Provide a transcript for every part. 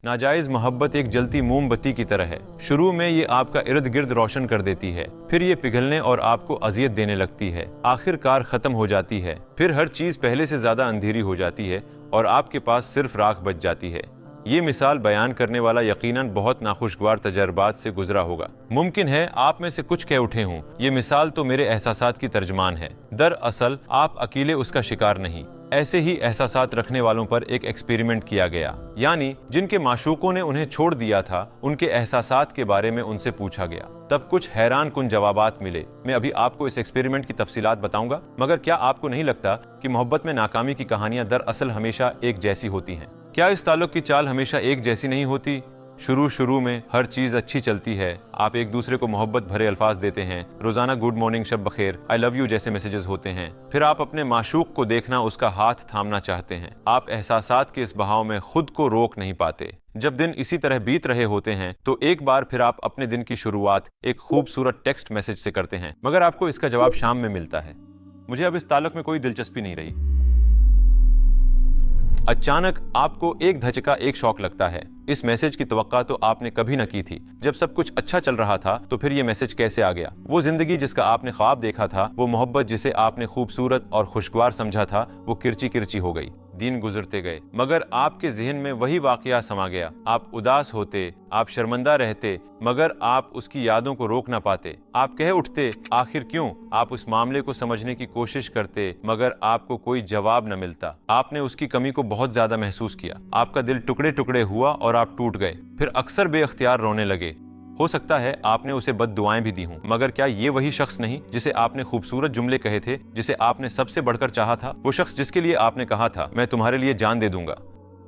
नाजायज मोहब्बत एक जलती मोमबत्ती की तरह है। शुरू में ये आपका इर्द गिर्द रोशन कर देती है, फिर ये पिघलने और आपको अजियत देने लगती है, आखिरकार खत्म हो जाती है। फिर हर चीज पहले से ज्यादा अंधेरी हो जाती है और आपके पास सिर्फ राख बच जाती है। ये मिसाल बयान करने वाला यकीनन बहुत नाखुशगवार तजर्बात से गुजरा होगा। मुमकिन है आप में से कुछ कह उठे हों, ये मिसाल तो मेरे एहसासात की तर्जमान है। दरअसल आप अकेले उसका शिकार नहीं, ऐसे ही एहसासात रखने वालों पर एक एक्सपेरिमेंट किया गया, यानी जिनके माशूकों ने उन्हें छोड़ दिया था, उनके एहसासात के बारे में उनसे पूछा गया। तब कुछ हैरान कुन जवाबात मिले। मैं अभी आपको इस एक्सपेरिमेंट की तफसीलात बताऊंगा, मगर क्या आपको नहीं लगता कि मोहब्बत में नाकामी की कहानियां दरअसल हमेशा एक जैसी होती हैं? क्या इस ताल्लुक की चाल हमेशा एक जैसी नहीं होती? शुरू में हर चीज अच्छी चलती है, आप एक दूसरे को मोहब्बत भरे अल्फाज देते हैं, रोजाना गुड मॉर्निंग, शब बखेर, आई लव यू जैसे मैसेजेस होते हैं। फिर आप अपने माशूक को देखना, उसका हाथ थामना चाहते हैं। आप एहसासात के इस बहाव में खुद को रोक नहीं पाते। जब दिन इसी तरह बीत रहे होते हैं तो एक बार फिर आप अपने दिन की शुरुआत एक खूबसूरत टेक्स्ट मैसेज से करते हैं, मगर आपको इसका जवाब शाम में मिलता है। मुझे अब इस ताल्लुक में कोई दिलचस्पी नहीं रही। अचानक आपको एक धचका, एक शौक लगता है। इस मैसेज की तवक्का तो आपने कभी न की थी। जब सब कुछ अच्छा चल रहा था तो फिर ये मैसेज कैसे आ गया? वो जिंदगी जिसका आपने ख्वाब देखा था, वो मोहब्बत जिसे आपने खूबसूरत और खुशगवार समझा था, वो किरची किरची हो गई। दिन गुजरते गए, मगर आपके जहन में वही वाकया समा गया। आप उदास होते, आप शर्मिंदा रहते, मगर आप उसकी यादों को रोक ना पाते। आप कह उठते, आखिर क्यों? आप उस मामले को समझने की कोशिश करते, मगर आपको कोई जवाब न मिलता। आपने उसकी कमी को बहुत ज्यादा महसूस किया। आपका दिल टुकड़े टुकड़े हुआ और आप टूट गए। फिर अक्सर बेअख्तियार रोने लगे। हो सकता है आपने उसे बद दुआएं भी दी हों, मगर क्या ये वही शख्स नहीं जिसे आपने खूबसूरत जुमले कहे थे, जिसे आपने सबसे बढ़कर चाहा था? वो शख्स जिसके लिए आपने कहा था, मैं तुम्हारे लिए जान दे दूंगा।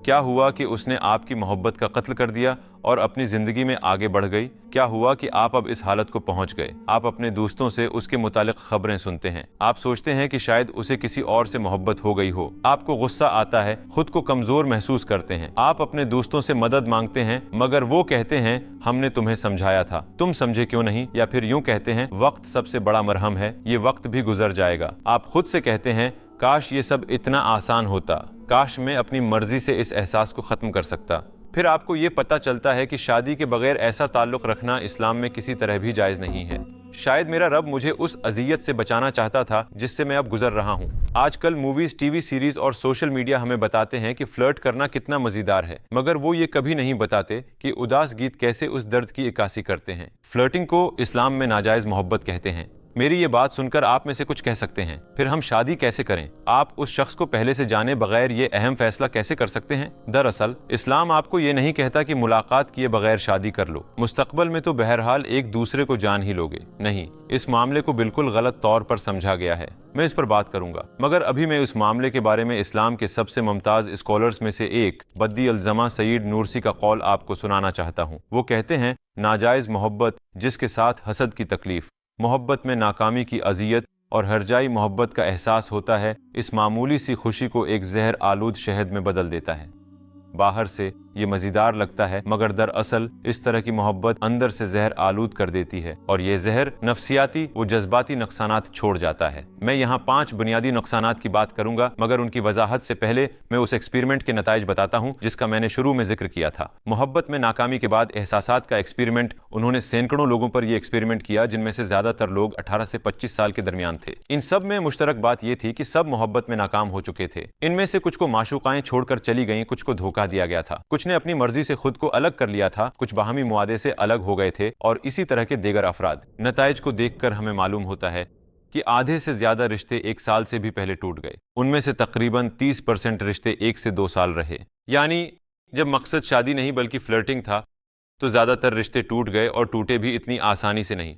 क्या हुआ कि उसने आपकी मोहब्बत का कत्ल कर दिया और अपनी जिंदगी में आगे बढ़ गई? क्या हुआ कि आप अब इस हालत को पहुंच गए? आप अपने दोस्तों से उसके मुतालिक खबरें सुनते हैं। आप सोचते हैं कि शायद उसे किसी और से मोहब्बत हो गई हो। आपको गुस्सा आता है, खुद को कमजोर महसूस करते हैं। आप अपने दोस्तों से मदद मांगते हैं, मगर वो कहते हैं हमने तुम्हें समझाया था, तुम समझे क्यों नहीं? या फिर यूं कहते हैं वक्त सबसे बड़ा मरहम है, ये वक्त भी गुजर जाएगा। आप खुद से कहते हैं काश ये सब इतना आसान होता, काश मैं अपनी मर्जी से इस एहसास को खत्म कर सकता। फिर आपको ये पता चलता है कि शादी के बगैर ऐसा ताल्लुक रखना इस्लाम में किसी तरह भी जायज नहीं है। शायद मेरा रब मुझे उस अजियत से बचाना चाहता था जिससे मैं अब गुजर रहा हूँ। आजकल मूवीज, टीवी सीरीज और सोशल मीडिया हमें बताते हैं कि फ्लर्ट करना कितना मजेदार है, मगर वो ये कभी नहीं बताते कि उदास गीत कैसे उस दर्द की इक्कासी करते हैं। फ्लर्टिंग को इस्लाम में नाजायज मोहब्बत कहते हैं। मेरी ये बात सुनकर आप में से कुछ कह सकते हैं, फिर हम शादी कैसे करें? आप उस शख्स को पहले से जाने बगैर ये अहम फैसला कैसे कर सकते हैं? दरअसल इस्लाम आपको ये नहीं कहता कि मुलाकात किए बगैर शादी कर लो, मुस्तकबल में तो बहरहाल एक दूसरे को जान ही लोगे। नहीं, इस मामले को बिल्कुल गलत तौर पर समझा गया है। मैं इस पर बात करूंगा, मगर अभी मैं उस मामले के बारे में इस्लाम के सबसे मुमताज स्कॉलर्स में से एक बद्दी अल-जमा सईद नूरसी का कौल आपको सुनाना चाहता हूँ। वो कहते हैं, नाजायज मोहब्बत जिसके साथ हसद की तकलीफ, मोहब्बत में नाकामी की अजियत और हरजाई मोहब्बत का एहसास होता है, इस मामूली सी खुशी को एक जहर आलूद शहद में बदल देता है। बाहर से ये मज़ेदार लगता है, मगर दरअसल इस तरह की मोहब्बत अंदर से जहर आलूद कर देती है, और ये जहर नफ्सियाती व जज्बाती नुकसानात छोड़ जाता है। मैं यहाँ 5 बुनियादी नुकसानात की बात करूंगा, मगर उनकी वजाहत से पहले मैं उस एक्सपेरिमेंट के नताइज बताता हूँ जिसका मैंने शुरू में जिक्र किया था। मोहब्बत में नाकामी के बाद एहसासात का एक्सपेरिमेंट। उन्होंने सैकड़ों लोगों पर यह एक्सपेरिमेंट किया, जिनमें से ज्यादातर लोग 18 से 25 साल के दरमियान थे। इन सब में मुश्तरक बात यह थी कि सब मोहब्बत में नाकाम हो चुके थे। इनमें से कुछ को माशूकाएं छोड़कर चली गईं, कुछ को धोखा दिया गया था, कुछ ने अपनी मर्जी से खुद को अलग कर लिया था, कुछ बाहमी मुआदे से अलग हो गए थे, और इसी तरह के दीगर अफराद। नताइज को देखकर हमें मालूम होता है कि आधे से ज्यादा रिश्ते 1 साल से भी पहले टूट गए। उनमें से तकरीबन 30% रिश्ते 1 से 2 साल रहे। यानी जब मकसद शादी नहीं बल्कि फ्लर्टिंग था, तो ज्यादातर रिश्ते टूट गए, और टूटे भी इतनी आसानी से नहीं।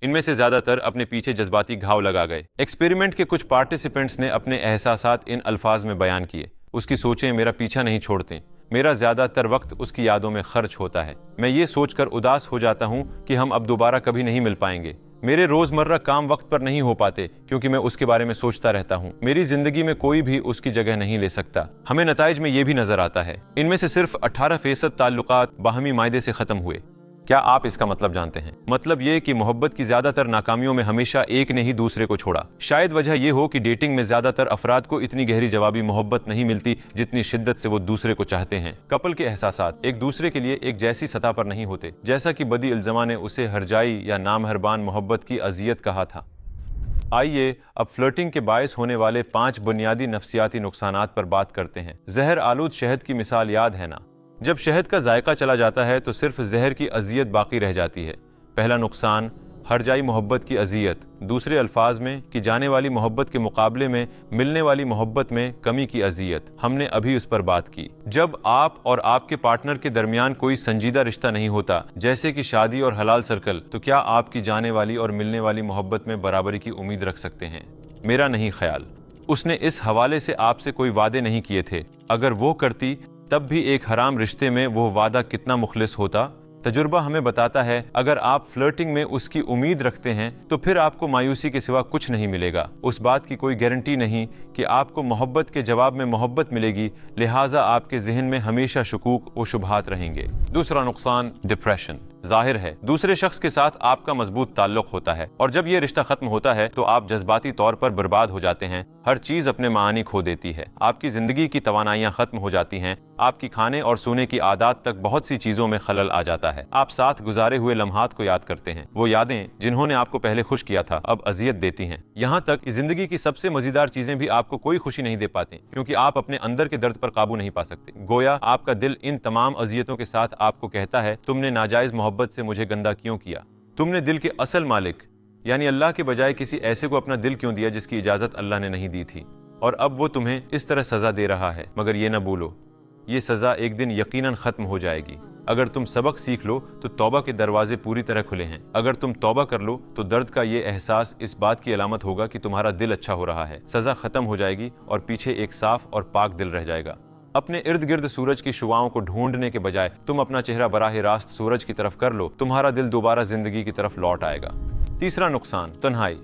इनमें से ज्यादातर अपने पीछे जज्बाती घाव लगा गए। एक्सपेरिमेंट के कुछ पार्टिसिपेंट्स ने अपने एहसासात इन अल्फाज में बयान किए। उसकी सोचें मेरा पीछा नहीं छोड़ते, मेरा ज्यादातर वक्त उसकी यादों में खर्च होता है। मैं ये सोचकर उदास हो जाता हूँ कि हम अब दोबारा कभी नहीं मिल पाएंगे। मेरे रोजमर्रा काम वक्त पर नहीं हो पाते क्योंकि मैं उसके बारे में सोचता रहता हूँ। मेरी जिंदगी में कोई भी उसकी जगह नहीं ले सकता। हमें नताइज में ये भी नजर आता है, इनमें से सिर्फ 18% ताल्लुकात बाहमी मायदे से खत्म हुए। क्या आप इसका मतलब जानते हैं? मतलब ये कि मोहब्बत की ज्यादातर नाकामियों में हमेशा एक ने ही दूसरे को छोड़ा। शायद वजह ये हो कि डेटिंग में ज्यादातर अफराद को इतनी गहरी जवाबी मोहब्बत नहीं मिलती जितनी शिद्दत से वो दूसरे को चाहते हैं। कपल के एहसासात एक दूसरे के लिए एक जैसी सतह पर नहीं होते, जैसा कि बदी इल्ज़मा ने उसे हरजाई या नामहरबान मोहब्बत की अजियत कहा था। आइए अब फ्लर्टिंग के बायस होने वाले 5 बुनियादी नफ्सियाती नुकसानात पर बात करते हैं। जहर आलूद शहद की मिसाल याद है ना? जब शहद का जायका चला जाता है तो सिर्फ जहर की अजियत बाकी रह जाती है। पहला नुकसान हरजाई मोहब्बत की अजियत, दूसरे अल्फाज में कि जाने वाली मोहब्बत के मुकाबले में मिलने वाली मोहब्बत में कमी की अजियत। हमने अभी उस पर बात की। जब आप और आपके पार्टनर के दरमियान कोई संजीदा रिश्ता नहीं होता, जैसे कि शादी और हलाल सर्कल, तो क्या आपकी जाने वाली और मिलने वाली मोहब्बत में बराबरी की उम्मीद रख सकते हैं? मेरा नहीं ख्याल। उसने इस हवाले से आपसे कोई वादे नहीं किए थे। अगर वो करती तब भी एक हराम रिश्ते में वो वादा कितना मुखलिस होता। तजुर्बा हमें बताता है अगर आप फ्लर्टिंग में उसकी उम्मीद रखते हैं तो फिर आपको मायूसी के सिवा कुछ नहीं मिलेगा। उस बात की कोई गारंटी नहीं कि आपको मोहब्बत के जवाब में मोहब्बत मिलेगी, लिहाजा आपके जहन में हमेशा शुकूक व शुबहात रहेंगे। दूसरा नुकसान डिप्रेशन। जाहिर है दूसरे शख्स के साथ आपका मजबूत ताल्लुक होता है और जब ये रिश्ता खत्म होता है तो आप जज्बाती तौर पर बर्बाद हो जाते हैं। हर चीज अपने मानी खो देती है। आपकी जिंदगी की तवानाइयां खत्म हो जाती हैं। आपकी खाने और सोने की आदत तक बहुत सी चीजों में खलल आ जाता है। आप साथ गुजारे हुए लम्हात को याद करते हैं। वो यादें जिन्होंने आपको पहले खुश किया था अब अजियत देती हैं। यहाँ तक कि जिंदगी की सबसे मजेदार चीजें भी आपको कोई खुशी नहीं दे पाती, क्योंकि आप अपने अंदर के दर्द पर काबू नहीं पा सकते। गोया आपका दिल इन तमाम अजियतों के साथ आपको कहता है तुमने नाजायज मोहब्बत से मुझे गंदा क्यों किया? तुमने दिल के असल मालिक यानी अल्लाह के बजाय किसी ऐसे को अपना दिल क्यों दिया जिसकी इजाजत अल्लाह ने नहीं दी थी? और अब वो तुम्हें इस तरह सजा दे रहा है। मगर ये न भूलो, ये सजा एक दिन यकीनन खत्म हो जाएगी। अगर तुम सबक सीख लो तो तौबा के दरवाजे पूरी तरह खुले हैं। अगर तुम तौबा कर लो तो दर्द का ये एहसास इस बात की अलामत होगा कि तुम्हारा दिल अच्छा हो रहा है। सजा खत्म हो जाएगी और पीछे एक साफ और पाक दिल रह जाएगा। अपने इर्द गिर्द सूरज की शुआओं को ढूंढने के बजाय तुम अपना चेहरा बराह रास्त सूरज की तरफ कर लो, तुम्हारा दिल दोबारा जिंदगी की तरफ लौट आएगा। तीसरा नुकसान तन्हाई।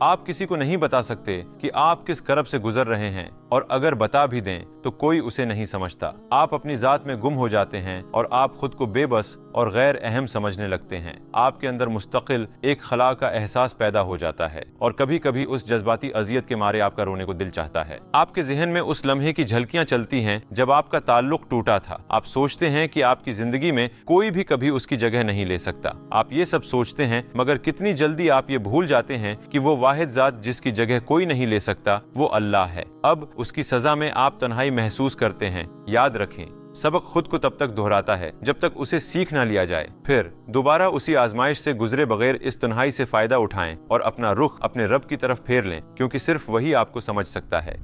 आप किसी को नहीं बता सकते कि आप किस करब से गुजर रहे हैं, और अगर बता भी दें तो कोई उसे नहीं समझता। आप अपनी जात में गुम हो जाते हैं और आप खुद को बेबस और गैर अहम समझने लगते हैं। आपके अंदर मुस्तकिल एक खला का एहसास पैदा हो जाता है और कभी कभी उस जज्बाती अजियत के मारे आपका रोने को दिल चाहता है। आपके जहन में उस लम्हे की झलकियां चलती हैं जब आपका ताल्लुक टूटा था। आप सोचते हैं कि आपकी जिंदगी में कोई भी कभी उसकी जगह नहीं ले सकता। आप ये सब सोचते हैं, मगर कितनी जल्दी आप ये भूल जाते हैं कि वो वाहिद जात जिसकी जगह कोई नहीं ले सकता वो अल्लाह है। अब उसकी सजा में आप तन्हाई महसूस करते हैं। याद रखें, सबक खुद को तब तक दोहराता है जब तक उसे सीख ना लिया जाए। फिर दोबारा उसी आजमाइश से गुजरे बगैर इस तन्हाई से फायदा उठाएं और अपना रुख अपने रब की तरफ फेर लें, क्योंकि सिर्फ वही आपको समझ सकता है।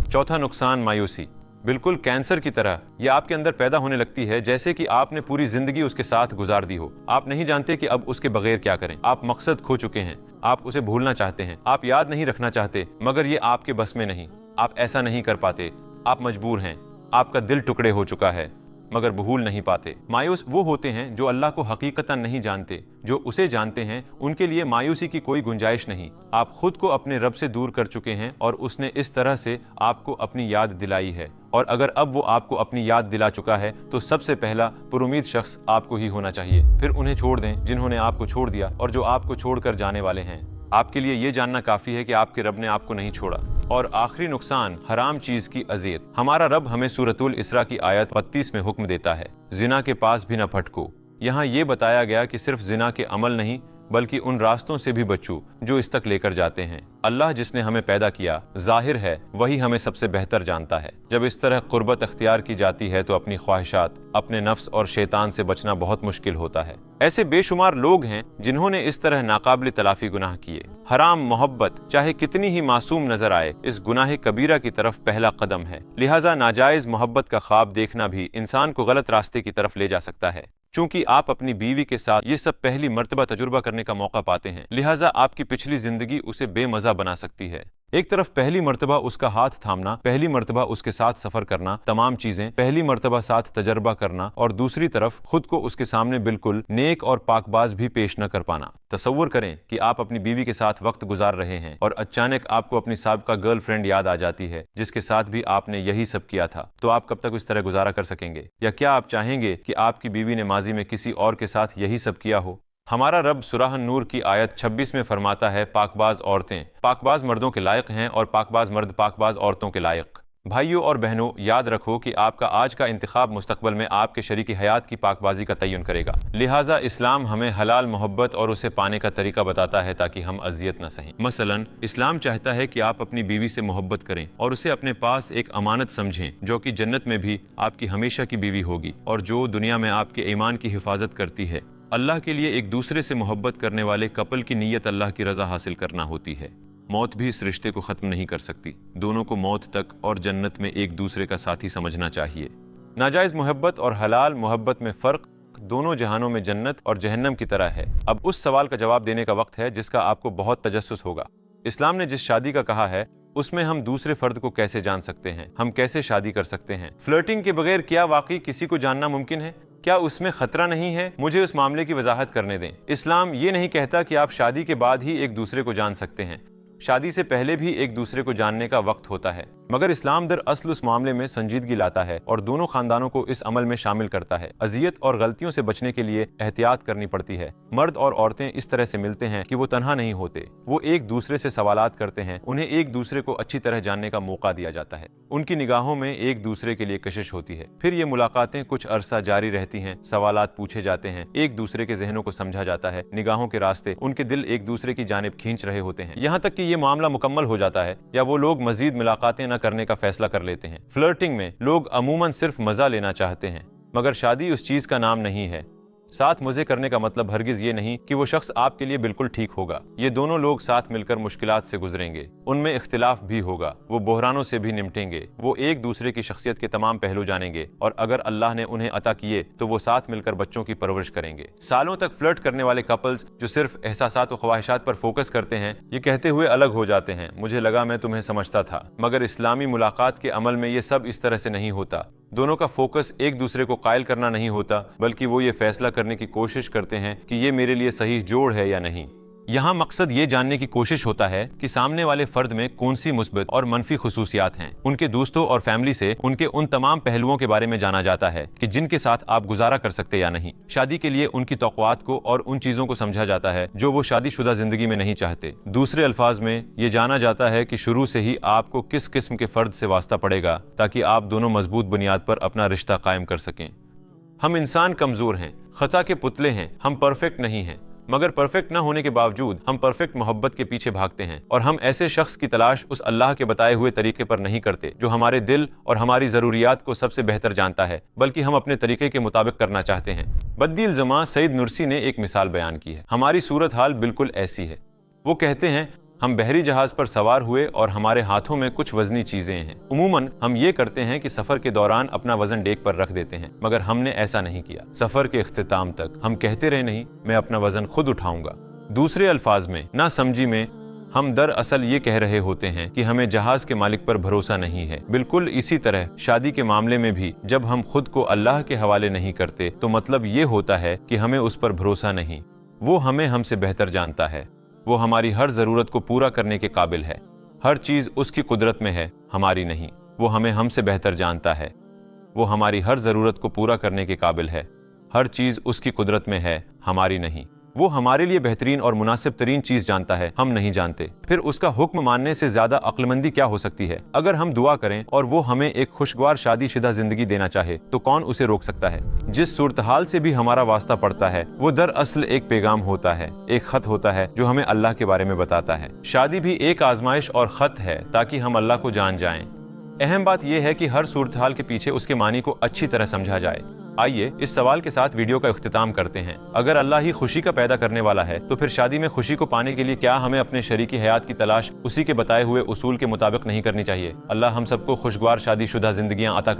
चौथा नुकसान मायूसी। बिल्कुल कैंसर की तरह यह आपके अंदर पैदा होने लगती है, जैसे कि आपने पूरी जिंदगी उसके साथ गुजार दी हो। आप नहीं जानते कि अब उसके बगैर क्या करें। आप मकसद खो चुके हैं। आप उसे भूलना चाहते हैं, आप याद नहीं रखना चाहते, मगर ये आपके बस में नहीं। आप ऐसा नहीं कर पाते। आप मजबूर हैं। आपका दिल टुकड़े हो चुका है, मगर भूल नहीं पाते। मायूस वो होते हैं जो अल्लाह को हकीकतन नहीं जानते। जो उसे जानते हैं उनके लिए मायूसी की कोई गुंजाइश नहीं। आप खुद को अपने रब से दूर कर चुके हैं और उसने इस तरह से आपको अपनी याद दिलाई है। और अगर अब वो आपको अपनी याद दिला चुका है तो सबसे पहला पुरुमीद शख्स आपको ही होना चाहिए। फिर उन्हें छोड़ दें जिन्होंने आपको छोड़ दिया और जो आपको छोड़कर जाने वाले हैं। आपके लिए ये जानना काफी है कि आपके रब ने आपको नहीं छोड़ा। और आखिरी नुकसान हराम चीज की अजियत। हमारा रब हमें सूरतुल इसरा की आयत 32 में हुक्म देता है, जिना के पास भी न फटको। यहाँ ये बताया गया कि सिर्फ जिना के अमल नहीं बल्कि उन रास्तों से भी बचो जो इस तक लेकर जाते हैं। अल्लाह जिसने हमें पैदा किया, जाहिर है वही हमें सबसे बेहतर जानता है। जब इस तरह कुर्बत अख्तियार की जाती है तो अपनी ख्वाहिशात, अपने नफ्स और शैतान से बचना बहुत मुश्किल होता है। ऐसे बेशुमार लोग हैं जिन्होंने इस तरह नाकाबिल तलाफी गुनाह किए। हराम मोहब्बत चाहे कितनी ही मासूम नजर आए, इस गुनाह कबीरा की तरफ पहला कदम है। लिहाजा नाजायज मोहब्बत का ख्वाब देखना भी इंसान को गलत रास्ते की तरफ ले जा सकता है। चूंकि आप अपनी बीवी के साथ ये सब पहली मर्तबा तजुर्बा करने का मौका पाते हैं, लिहाजा आपकी पिछली जिंदगी उसे बेमजा बना सकती है। एक तरफ पहली मर्तबा उसका हाथ थामना, पहली मर्तबा उसके साथ सफर करना, तमाम चीजें पहली मर्तबा साथ तजर्बा करना, और दूसरी तरफ खुद को उसके सामने बिल्कुल नेक और पाकबाज भी पेश न कर पाना। तसव्वुर करें कि आप अपनी बीवी के साथ वक्त गुजार रहे हैं और अचानक आपको अपनी साबिका गर्लफ्रेंड याद आ जाती है जिसके साथ भी आपने यही सब किया था, तो आप कब तक इस तरह गुजारा कर सकेंगे? या क्या आप चाहेंगे कि आपकी बीवी ने माजी में किसी और के साथ यही सब किया हो? हमारा रब सूरह नूर की आयत 26 में फरमाता है, पाकबाज औरतें पाकबाज मर्दों के लायक हैं और पाकबाज मर्द पाकबाज औरतों के लायक। भाइयों और बहनों, याद रखो कि आपका आज का इंतखाब मुस्तकबल में आपके शरीकी हयात की पाकबाजी का तयन करेगा। लिहाजा इस्लाम हमें हलाल मोहब्बत और उसे पाने का तरीका बताता है ताकि हम अजियत न सहें। मसलन इस्लाम चाहता है कि आप अपनी बीवी से मोहब्बत करें और उसे अपने पास एक अमानत समझें जो कि जन्नत में भी आपकी हमेशा की बीवी होगी और जो दुनिया में आपके ईमान की हिफाजत करती है। अल्लाह के लिए एक दूसरे से मोहब्बत करने वाले कपल की नीयत अल्लाह की रजा हासिल करना होती है। मौत भी इस रिश्ते को ख़त्म नहीं कर सकती। दोनों को मौत तक और जन्नत में एक दूसरे का साथी समझना चाहिए। नाजायज़ मोहब्बत और हलाल मोहब्बत में फ़र्क दोनों जहानों में जन्नत और जहन्नम की तरह है। अब उस सवाल का जवाब देने का वक्त है जिसका आपको बहुत तजस्सुस होगा। इस्लाम ने जिस शादी का कहा है उसमें हम दूसरे फर्द को कैसे जान सकते हैं? हम कैसे शादी कर सकते हैं? फ्लर्टिंग के बगैर क्या वाकई किसी को जानना मुमकिन है? क्या उसमें खतरा नहीं है? मुझे उस मामले की वजाहत करने दें। इस्लाम ये नहीं कहता कि आप शादी के बाद ही एक दूसरे को जान सकते हैं। शादी से पहले भी एक दूसरे को जानने का वक्त होता है, मगर इस्लाम दरअसल उस मामले में संजीदगी लाता है और दोनों खानदानों को इस अमल में शामिल करता है। अजियत और गलतियों से बचने के लिए एहतियात करनी पड़ती है। मर्द और औरतें इस तरह से मिलते हैं कि वो तन्हा नहीं होते, वो एक दूसरे से सवालात करते हैं, उन्हें एक दूसरे को अच्छी तरह जानने का मौका दिया जाता है, उनकी निगाहों में एक दूसरे के लिए कशिश होती है। फिर ये मुलाकातें कुछ अरसा जारी रहती हैं, सवालात पूछे जाते हैं, एक दूसरे के जहनों को समझा जाता है, निगाहों के रास्ते उनके दिल एक दूसरे की जानिब खींच रहे होते हैं, यहाँ तक कि ये मामला मुकम्मल हो जाता है या वो लोग मजीद मुलाकातें न करने का फैसला कर लेते हैं। फ्लर्टिंग में लोग अमूमन सिर्फ मजा लेना चाहते हैं, मगर शादी उस चीज का नाम नहीं है। साथ मजे करने का मतलब हरगिज ये नहीं कि वो शख्स आपके लिए बिल्कुल ठीक होगा। ये दोनों लोग साथ मिलकर मुश्किलात से गुजरेंगे, उनमें इख्तिलाफ भी होगा, वो बहरानों से भी निपटेंगे, वो एक दूसरे की शख्सियत के तमाम पहलू जानेंगे और अगर अल्लाह ने उन्हें अता किए तो वो साथ मिलकर बच्चों की परवरिश करेंगे। सालों तक फ्लर्ट करने वाले कपल्स जो सिर्फ एहसासात और ख्वाहिशात पर फोकस करते हैं, ये कहते हुए अलग हो जाते हैं, मुझे लगा मैं तुम्हें समझता था, मगर इस्लामी मुलाकात के अमल में ये सब इस तरह से नहीं होता। दोनों का फोकस एक दूसरे को कायल करना नहीं होता, बल्कि वो ये फैसला करने की कोशिश करते हैं कि ये मेरे लिए सही जोड़ है या नहीं। यहाँ मकसद ये जानने की कोशिश होता है कि सामने वाले फर्द में कौन सी मुस्बत और मनफी खुसूसियात हैं। उनके दोस्तों और फैमिली से उनके उन तमाम पहलुओं के बारे में जाना जाता है कि जिनके साथ आप गुजारा कर सकते या नहीं। शादी के लिए उनकी तौक़ुआत को और उन चीजों को समझा जाता है जो वो शादीशुदा जिंदगी में नहीं चाहते। दूसरे अल्फाज में ये जाना जाता है कि शुरू से ही आपको किस किस्म के फर्द से वास्ता पड़ेगा ताकि आप दोनों मजबूत बुनियाद पर अपना रिश्ता कायम कर सकें। हम इंसान कमजोर हैं, खता के पुतले हैं, हम परफेक्ट नहीं हैं, मगर परफेक्ट न होने के बावजूद हम परफेक्ट मोहब्बत के पीछे भागते हैं और हम ऐसे शख्स की तलाश उस अल्लाह के बताए हुए तरीके पर नहीं करते जो हमारे दिल और हमारी जरूरियात को सबसे बेहतर जानता है, बल्कि हम अपने तरीके के मुताबिक करना चाहते हैं। बद्दील ज़मा सईद नुरसी ने एक मिसाल बयान की है। हमारी सूरत हाल बिल्कुल ऐसी है। वो कहते हैं, हम बहरी जहाज पर सवार हुए और हमारे हाथों में कुछ वजनी चीजें हैं। उमूमन हम ये करते हैं कि सफर के दौरान अपना वजन डेक पर रख देते हैं, मगर हमने ऐसा नहीं किया। सफर के इख्तिताम तक हम कहते रहे, नहीं, मैं अपना वजन खुद उठाऊंगा। दूसरे अल्फाज में, ना समझी में, हम दरअसल ये कह रहे होते हैं कि हमें जहाज के मालिक पर भरोसा नहीं है। बिल्कुल इसी तरह शादी के मामले में भी जब हम खुद को अल्लाह के हवाले नहीं करते तो मतलब ये होता है कि हमें उस पर भरोसा नहीं। वो हमें हमसे बेहतर जानता है, वो हमारी हर ज़रूरत को पूरा करने के काबिल है। हर चीज़ उसकी कुदरत में है, हमारी नहीं। वो हमें हमसे बेहतर जानता है, वो हमारी हर ज़रूरत को पूरा करने के काबिल है। हर चीज़ उसकी कुदरत में है, हमारी नहीं। वो हमारे लिए बेहतरीन और मुनासिब तरीन चीज़ जानता है, हम नहीं जानते। फिर उसका हुक्म मानने से ज़्यादा अक्लमंदी क्या हो सकती है? अगर हम दुआ करें और वो हमें एक खुशगवार शादीशुदा जिंदगी देना चाहे तो कौन उसे रोक सकता है? जिस सूरत हाल से भी हमारा वास्ता पड़ता है वो दरअसल एक पैगाम होता है, एक खत होता है जो हमें अल्लाह के बारे में बताता है। शादी भी एक आजमाइश और खत है ताकि हम अल्लाह को जान जाएं। अहम बात यह है कि हर सूरत हाल के पीछे उसके मानी को अच्छी तरह समझा जाए। आइए इस सवाल के साथ वीडियो का इख्तिताम करते हैं। अगर अल्लाह ही खुशी का पैदा करने वाला है तो फिर शादी में खुशी को पाने के लिए क्या हमें अपने शरीकी हयात की तलाश उसी के बताए हुए उसूल के मुताबिक नहीं करनी चाहिए? अल्लाह हम सबको खुशगवार शादीशुदा जिंदगियां अता करे।